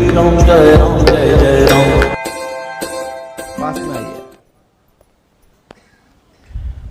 विक्रम जय राम जय जय राम। पास में आइए,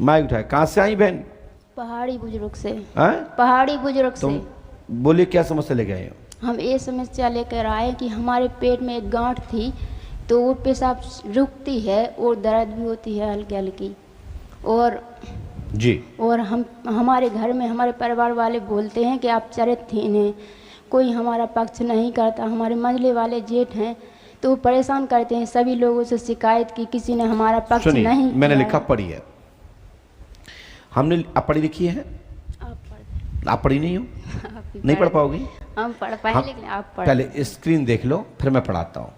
माइक उठाए। कहाँ से आई बहन? पहाड़ी बुजुर्ग से। हैं? पहाड़ी बुजुर्ग तुम से। बोलिए क्या समस्या लेके आए हो? हम ये समस्या लेकर आए कि हमारे पेट में एक गांठ थी, तो वो पेशाब रुकती है और दर्द भी होती है हल्की हल्की। और जी, और हम हमारे घर में हमारे परिवार वाले बोलते हैं कि आप चरित्रहीन हैं, कोई हमारा पक्ष नहीं करता। हमारे मंझले वाले जेठ हैं तो वो परेशान करते हैं, सभी लोगों से शिकायत की, किसी ने हमारा पक्ष सुनिए, नहीं मैंने किया लिखा है। पढ़ी है, हमने आप पढ़ी लिखी है? आप पढ़ी नहीं हो? आप ही नहीं पढ़ पाओगी? हम पढ़ पाए हम- लेकिन आप पढ़। पहले स्क्रीन देख लो फिर मैं पढ़ाता हूं।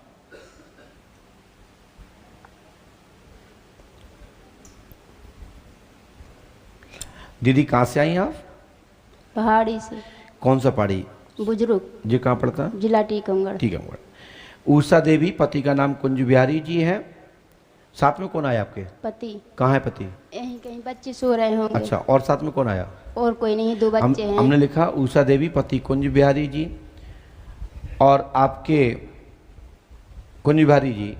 दीदी कहाँ से आई आप? पहाड़ी से। कौन सा पहाड़ी? बुजुर्ग। जी कहाँ पड़ता है? जिला टीकमगढ़। ठीक है। उषा देवी, पति का नाम कुंज बिहारी जी है। साथ में कौन आया आपके? पति। कहाँ है पति? यहीं कहीं बच्चे सो रहे होंगे। अच्छा, और साथ में कौन आया? और कोई नहीं, दो बच्चे हैं। हमने लिखा उषा देवी, पति कुंज बिहारी जी, और आपके कुंज बिहारी जी,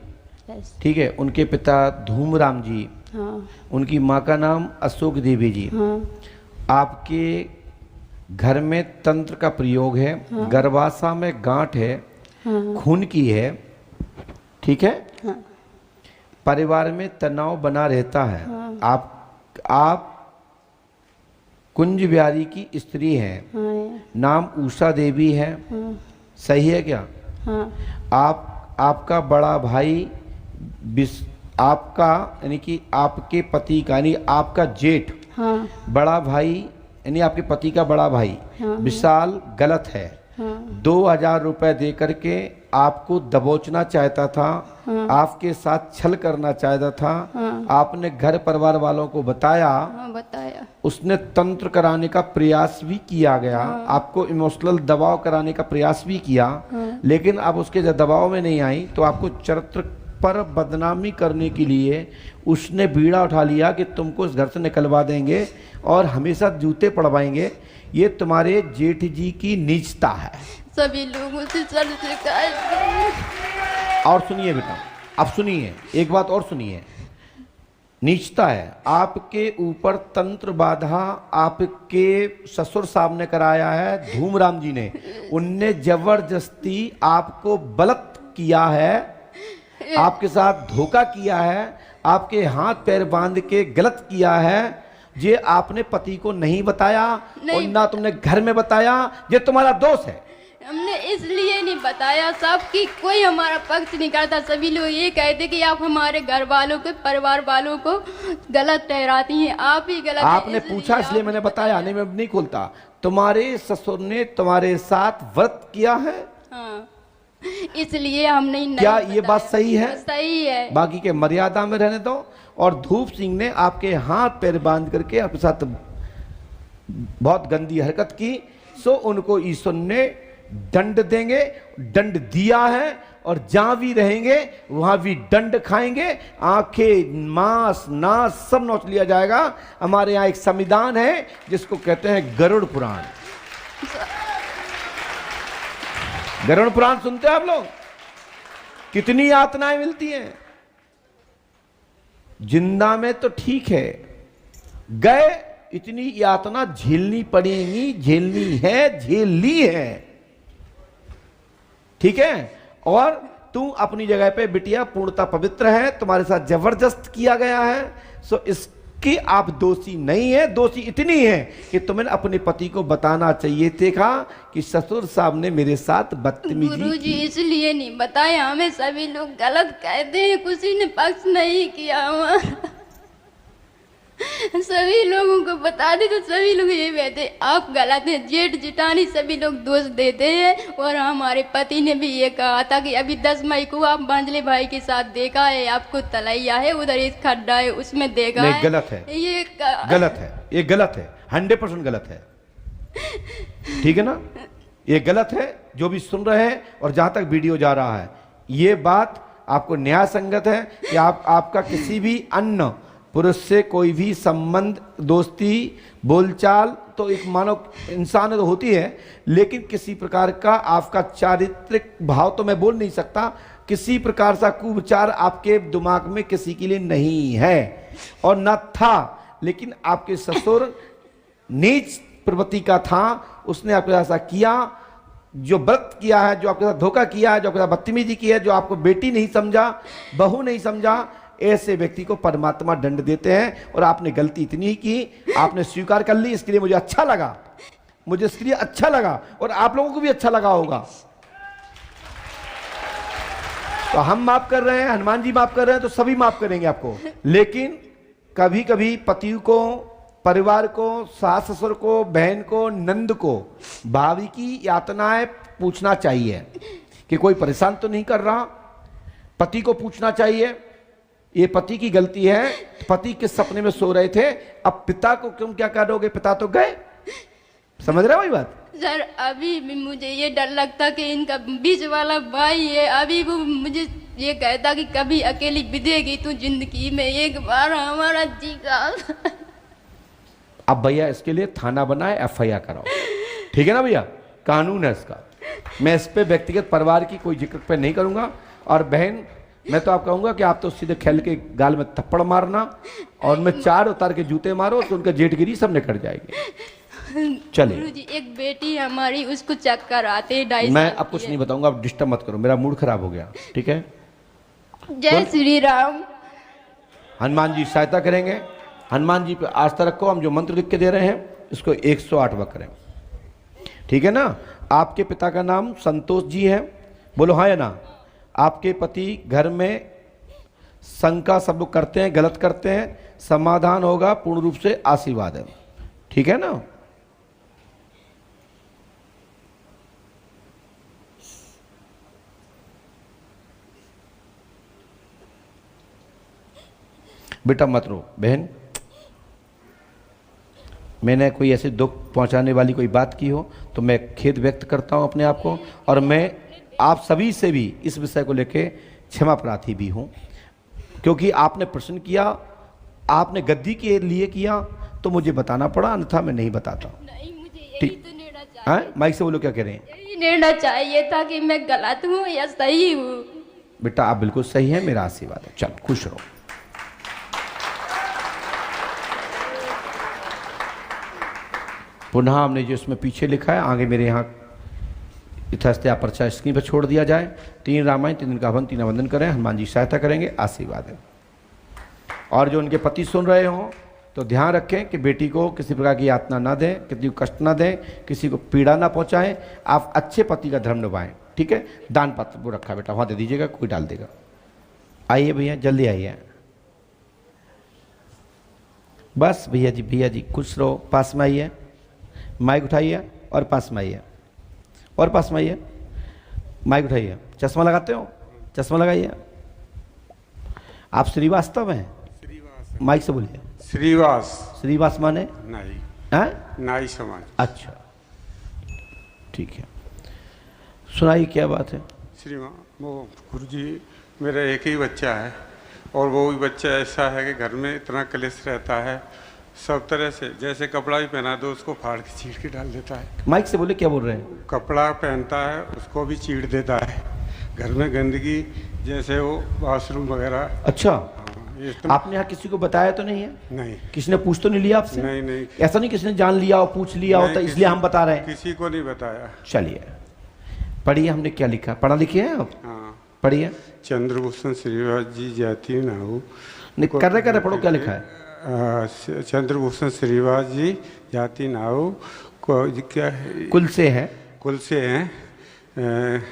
बस। ठीक है। उनके पिता धूमराम जी, हाँ उनकी माँ का नाम अशोक देवी जी। हाँ आपके घर में तंत्र का प्रयोग है, हाँ। गर्भाशय में गांठ है, हाँ खून की है, ठीक है। हाँ परिवार में तनाव बना रहता है। हाँ। आप कुंज बिहारी की स्त्री हैं, हाँ नाम उषा देवी है, हाँ सही है क्या? हाँ आपका बड़ा भाई आपका यानी कि आपके पति का यानी आपका जेठ हाँ बड़ा भाई यानी आपके पति का बड़ा भाई हाँ। विशाल गलत है। हाँ 2000 रुपए दे करके आपको दबोचना चाहता था, हाँ। आपके साथ छल करना चाहता था। हाँ। आपने घर परिवार वालों को बताया, हाँ बताया। उसने तंत्र कराने का प्रयास भी किया गया, हाँ। आपको इमोशनल दबाव कराने का प्रयास भी किया, हाँ। लेकिन आप उसके दबाव में नहीं आई तो आपको चरित्र पर बदनामी करने के लिए उसने बीड़ा उठा लिया कि तुमको इस घर से निकलवा देंगे और हमेशा जूते पड़वाएंगे। ये तुम्हारे जेठ जी की नीचता है। सभी लोगों से चल शिकायत। और सुनिए बेटा, अब सुनिए, एक बात और सुनिए, नीचता है आपके ऊपर तंत्र बाधा आपके ससुर साहब ने कराया है, धूमराम जी ने। उनने जबरदस्ती आपको बलत किया है, आपके साथ धोखा किया है, आपके हाथ पैर बांध के गलत किया है। ये आपने पति को नहीं बताया और ना तुमने घर में बताया, ये तुम्हारा दोष है। हमने इसलिए नहीं बताया साहब कि कोई हमारा पक्ष नहीं करता। सभी लोग ये कहते कि आप हमारे घर वालों को, परिवार वालों को गलत ठहराती हैं, आप ही गलत। आपने पूछा इसलिए मैंने बताया, नहीं मैं नहीं खोलता। तुम्हारे ससुर ने तुम्हारे साथ व्रत किया है, हाँ इसलिए हम नहीं क्या बताया। ये बात सही है? सही है। बाकी के मर्यादा में रहने दो। और धूप सिंह ने आपके हाथ पैर बांध करके आपके साथ बहुत गंदी हरकत की, सो उनको ईश्वर ने दंड देंगे, दंड दिया है, और जहां भी रहेंगे वहां भी दंड खाएंगे। आंखें, मांस, नास सब नोच लिया जाएगा। हमारे यहाँ एक संविधान है जिसको कहते हैं गरुड़ पुराण। गरुड़ पुराण सुनते हैं आप लोग? कितनी यातनाएं मिलती हैं। जिंदा में तो ठीक है, गए इतनी यातना झेलनी पड़ेगी, झेलनी है, झेल ली है, ठीक है। और तू अपनी जगह पे बिटिया पूर्णता पवित्र है, तुम्हारे साथ जबरदस्त किया गया है, सो इसकी आप दोषी नहीं है। दोषी इतनी है कि तुम्हें अपने पति को बताना चाहिए था कि ससुर साहब ने मेरे साथ बदतमीजी गुरुजी की। इसलिए नहीं बताया, हमें सभी लोग गलत कहते हैं, किसी ने पक्ष नहीं किया हमारा। सभी लोगों को बता दे तो सभी लोग ये कहते आप गलत हैं। जेठ जिठानी सभी लोग दोष देते हैं। और हमारे पति ने भी ये कहा था कि अभी 10 मई को आप मंझले भाई के साथ देखा है, आपको तलैया है, उधर एक खड्डा है, उसमें देखा नहीं, है। गलत है, ये गलत है, ये गलत है, 100% गलत है, ठीक है ना। ये गलत है। जो भी सुन रहे हैं और जहां तक वीडियो जा रहा है, ये बात आपको न्याय संगत है कि आपका किसी भी अन्न पुरुष से कोई भी संबंध, दोस्ती, बोलचाल तो एक मानव इंसान तो होती है, लेकिन किसी प्रकार का आपका चारित्रिक भाव तो मैं बोल नहीं सकता, किसी प्रकार का कुविचार आपके दिमाग में किसी के लिए नहीं है और न था। लेकिन आपके ससुर नीच प्रवृत्ति का था, उसने आपके साथ ऐसा किया, जो व्रत किया है, जो आपके साथ धोखा किया है, जो आपके साथ बदतमीजी की है, जो आपको बेटी नहीं समझा, बहू नहीं समझा, ऐसे व्यक्ति को परमात्मा दंड देते हैं। और आपने गलती इतनी ही की, आपने स्वीकार कर ली, इसके लिए मुझे अच्छा लगा, मुझे इसके लिए अच्छा लगा और आप लोगों को भी अच्छा लगा होगा। तो हम माफ कर रहे हैं, हनुमान जी माफ कर रहे हैं, तो सभी माफ करेंगे आपको। लेकिन कभी कभी पति को, परिवार को, सास ससुर को, बहन को, नंद को भाभी की यातनाएं पूछना चाहिए कि कोई परेशान तो नहीं कर रहा। पति को पूछना चाहिए, ये पति की गलती है, पति के सपने में सो रहे थे, अब पिता को तुम क्या करोगे, पिता तो गए। समझ रहे हो भाई बात? सर अभी भी मुझे ये डर लगता कि इनका बीच वाला भाई है, अभी वो मुझे ये कहता कि कभी अकेली बितेगी तू जिंदगी में, एक बार हमारा जी का। अब भैया इसके लिए थाना बनाए, FIR कराओ, ठीक है ना भैया, कानून है इसका। मैं इस पे व्यक्तिगत परिवार की कोई जिक्र पे नहीं करूंगा। और बहन, मैं तो आप कहूंगा कि आप तो सीधे खेल के गाल में थप्पड़ मारना और मैं 4 उतार के जूते मारो तो उनका जेठगिरी सब निकल जाएगी। चलिए गुरुजी, एक बेटी हमारी, उसको चक्कर आते हैं 2.5 मैं साल अब की कुछ है। नहीं बताऊंगा, अब डिस्टर्ब मत करो, मेरा मूड खराब हो गया, ठीक है। जय श्री राम। हनुमान जी सहायता करेंगे, हनुमान जी पे आस्था रखो। हम जो मंत्र लिख के दे रहे हैं इसको 108 बार करें, ठीक है ना। आपके पिता का नाम संतोष जी है, बोलो हाँ या ना। आपके पति घर में शंका सब लोग करते हैं, गलत करते हैं, समाधान होगा, पूर्ण रूप से आशीर्वाद है, ठीक है ना। बेटा मत रो बहन, मैंने कोई ऐसे दुख पहुंचाने वाली कोई बात की हो तो मैं खेद व्यक्त करता हूं अपने आप को, और मैं आप सभी से भी इस विषय को लेकर क्षमा प्रार्थी भी हूं, क्योंकि आपने प्रश्न किया, आपने गद्दी के लिए किया तो मुझे बताना पड़ा, अन्यथा मैं नहीं बताता। नहीं, मुझे यही ठीक तो निर्णय चाहिए। है, माइक से बोलो क्या कह रहे हैं। यही निर्णय चाहिए था कि मैं गलत हूँ या सही हूँ। बेटा आप बिल्कुल सही है, मेरा आशीर्वाद है, चल खुश रहो। पुनः हमने जो इसमें पीछे लिखा है, आगे मेरे यहाँ इतस्ते पर्चा स्क्रीन पर छोड़ दिया जाए। 3 रामायण 3 दिन का हवन 3 वंदन करें, हनुमान जी सहायता करेंगे, आशीर्वाद है। और जो उनके पति सुन रहे हों तो ध्यान रखें कि बेटी को किसी प्रकार की यातना ना दें, किसी को कष्ट ना दें, किसी को पीड़ा ना पहुँचाएं, आप अच्छे पति का धर्म निभाएं, ठीक है। दान पत्र वो रखा बेटा, वहाँ दे दीजिएगा, कोई डाल देगा। आइए भैया, जल्दी आइए। बस भैया जी खुश रहो, पास में आइए, माइक उठाइए और पास में आइए, और पास में आइए, माइक उठाइए। चश्मा लगाते हो, चश्मा लगाइए। आप श्रीवास्तव हैं? माइक से बोलिए। श्रीवास। श्रीवास माने नाई, हैं? नाई समाज। अच्छा ठीक है, सुनाइए क्या बात है। श्रीमान, वो गुरुजी, मेरा एक ही बच्चा है और वो भी बच्चा ऐसा है कि घर में इतना कलेश रहता है, सब तरह से, जैसे कपड़ा भी पहना दो उसको फाड़ के चीड़ के डाल देता है। माइक से बोले, क्या बोल रहे हैं। कपड़ा पहनता है उसको भी चीड़ देता है। घर में गंदगी, जैसे वो वॉशरूम वगैरह। अच्छा, ये इतना- आपने यहाँ किसी को बताया तो नहीं है? नहीं किसी ने पूछ तो नहीं लिया आपसे? नहीं नहीं, ऐसा नहीं किसी ने जान लिया हो, पूछ लिया हो, नहीं, तो इसलिए हम बता रहे हैं। किसी को नहीं बताया। चलिए पढ़िए, हमने क्या लिखा, पढ़ा लिखिए हैं आप, हाँ, पढ़िए। चंद्रभूषण श्रीवास जी जाति नाऊ। नहीं कर रहे पढ़ो, क्या लिखा है। चंद्रभूषण श्रीवास जी जाति नाऊ को क्या है, कुल से है, कुल से हैं।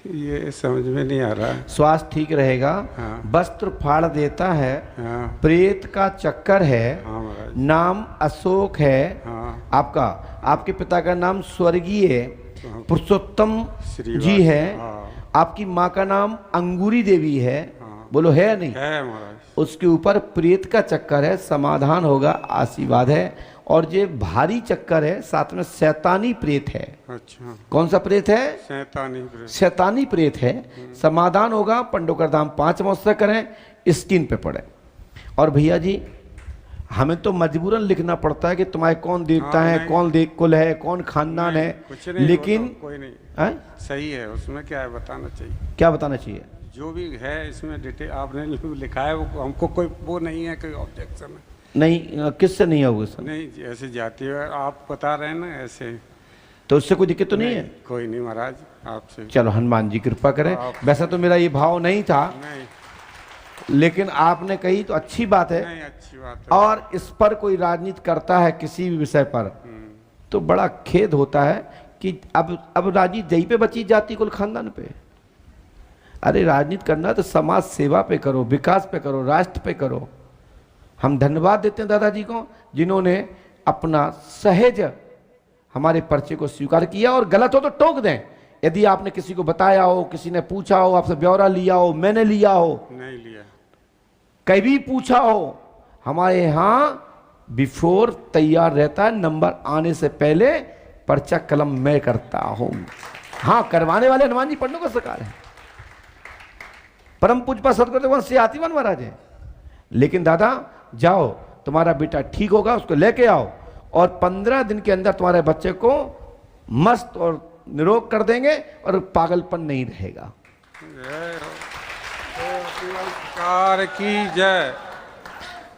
ये समझ में नहीं आ रहा। स्वास्थ्य ठीक रहेगा, हाँ। वस्त्र फाड़ देता है, हाँ प्रेत का चक्कर है, हाँ महाराज। नाम अशोक है हाँ आपका, आपके पिता का नाम स्वर्गीय पुरुषोत्तम श्रीवास, जी है, हाँ। आपकी माँ का नाम अंगूरी देवी है, हाँ। बोलो है या नहीं। है महाराज। उसके ऊपर प्रेत का चक्कर है, समाधान होगा, आशीर्वाद है। और ये भारी चक्कर है, साथ में शैतानी प्रेत है। अच्छा, कौन सा प्रेत है। शैतानी प्रेत। शैतानी प्रेत है, समाधान होगा। पंडोकर धाम 5 महोत्सव करें, स्किन पे पड़े। और भैया जी हमें तो मजबूरन लिखना पड़ता है कि तुम्हारे कौन देवता हाँ, है, नहीं। कौन कुल है, कौन खानदान है, कुछ नहीं, लेकिन वो तो कोई नहीं, हैं? सही है, उसमें क्या है बताना चाहिए। क्या बताना चाहिए? जो भी है इसमें डिटेल आपने लिखा है वो हमको कोई वो नहीं है, कोई ऑब्जेक्शन है नहीं, किससे नहीं होगा सर? नहीं। ऐसे जाती है आप बता रहे हैं ना ऐसे, तो उससे कोई दिक्कत तो नहीं है? कोई नहीं महाराज आपसे। चलो हनुमान जी कृपा करें। वैसा तो मेरा ये भाव नहीं था, नहीं लेकिन आपने कही तो अच्छी बात है। नहीं, अच्छी बात है। और इस पर कोई राजनीति करता है किसी भी विषय पर, तो बड़ा खेद होता है कि अब राजनीति यहीं पे बची जाती कुल खानदान पे। अरे राजनीति करना तो समाज सेवा पे करो, विकास पे करो, राष्ट्र पे करो। हम धन्यवाद देते हैं दादाजी को जिन्होंने अपना सहज हमारे पर्चे को स्वीकार किया, और गलत हो तो टोक दें। यदि आपने किसी को बताया हो, किसी ने पूछा हो, आपसे ब्यौरा लिया हो, मैंने लिया हो, नहीं लिया, कभी पूछा हो, हमारे यहाँ बिफोर तैयार रहता है, नंबर आने से पहले पर्चा कलम मैं करता हूं। हाँ, करवाने वाले हनुमान जी पंडों का सरकार है, परम पूज्य सदगुरुदेव वंश से आतिवन महाराज है। लेकिन दादा जाओ, तुम्हारा बेटा ठीक होगा, उसको लेके आओ, और 15 दिन के अंदर तुम्हारे बच्चे को मस्त और निरोग कर देंगे और पागलपन नहीं रहेगा। जय हो। सरकार की जय।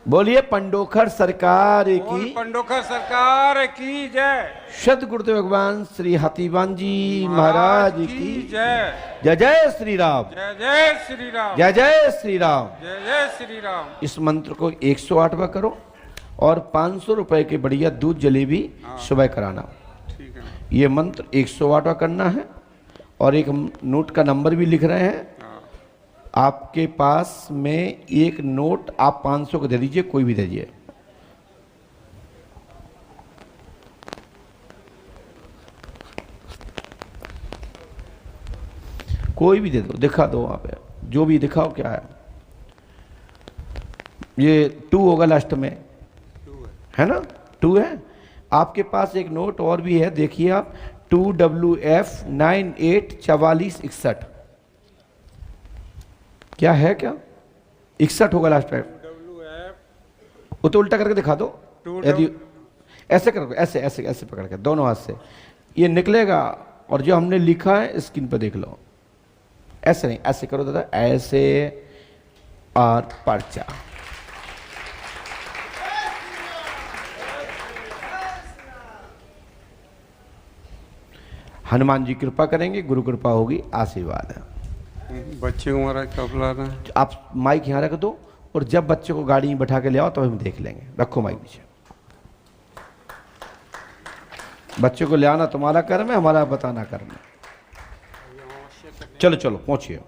बोलिए पंडोखर सरकार बोल की, पंडोखर सरकार की जय। सद गुरुदेव भगवान श्री हाथीवान जी महाराज की जय। जय जय श्री राम, जय जय श्री राम, जय जय श्री राम। जय जय श्री राम। इस मंत्र को 108वां करो और 500 रुपए के बढ़िया दूध जलेबी सुबह कराना। ठीक है। ये मंत्र 108वां करना है, और एक नोट का नंबर भी लिख रहे हैं। आपके पास में एक नोट आप 500 को दे दीजिए, कोई भी दे दीजिए। कोई भी दे दो, दिखा दो वहां पे, जो भी दिखाओ क्या है। ये 2 होगा लास्ट में, है ना? 2 है। आपके पास एक नोट और भी है, देखिए आप, 2WF 984461। क्या है? क्या 61 होगा लास्ट टाइम? वो तो उल्टा करके दिखा दो। यदि ऐसे करो, ऐसे ऐसे ऐसे पकड़ के दोनों हाथ से ये निकलेगा, और जो हमने लिखा है स्क्रीन पर देख लो। ऐसे नहीं, ऐसे करो दादा, ऐसे, और पर्चा। हनुमान जी कृपा करेंगे, गुरु कृपा होगी, आशीर्वाद है। बच्चे को हमारा कब लाना है? आप माइक यहाँ रख दो, और जब बच्चे को गाड़ी में बैठा के ले आओ तो हम देख लेंगे। रखो माइक पीछे। बच्चे को ले आना तुम्हारा कर्म है, हमारा बताना कर्म है। चलो चलो पहुंचिए।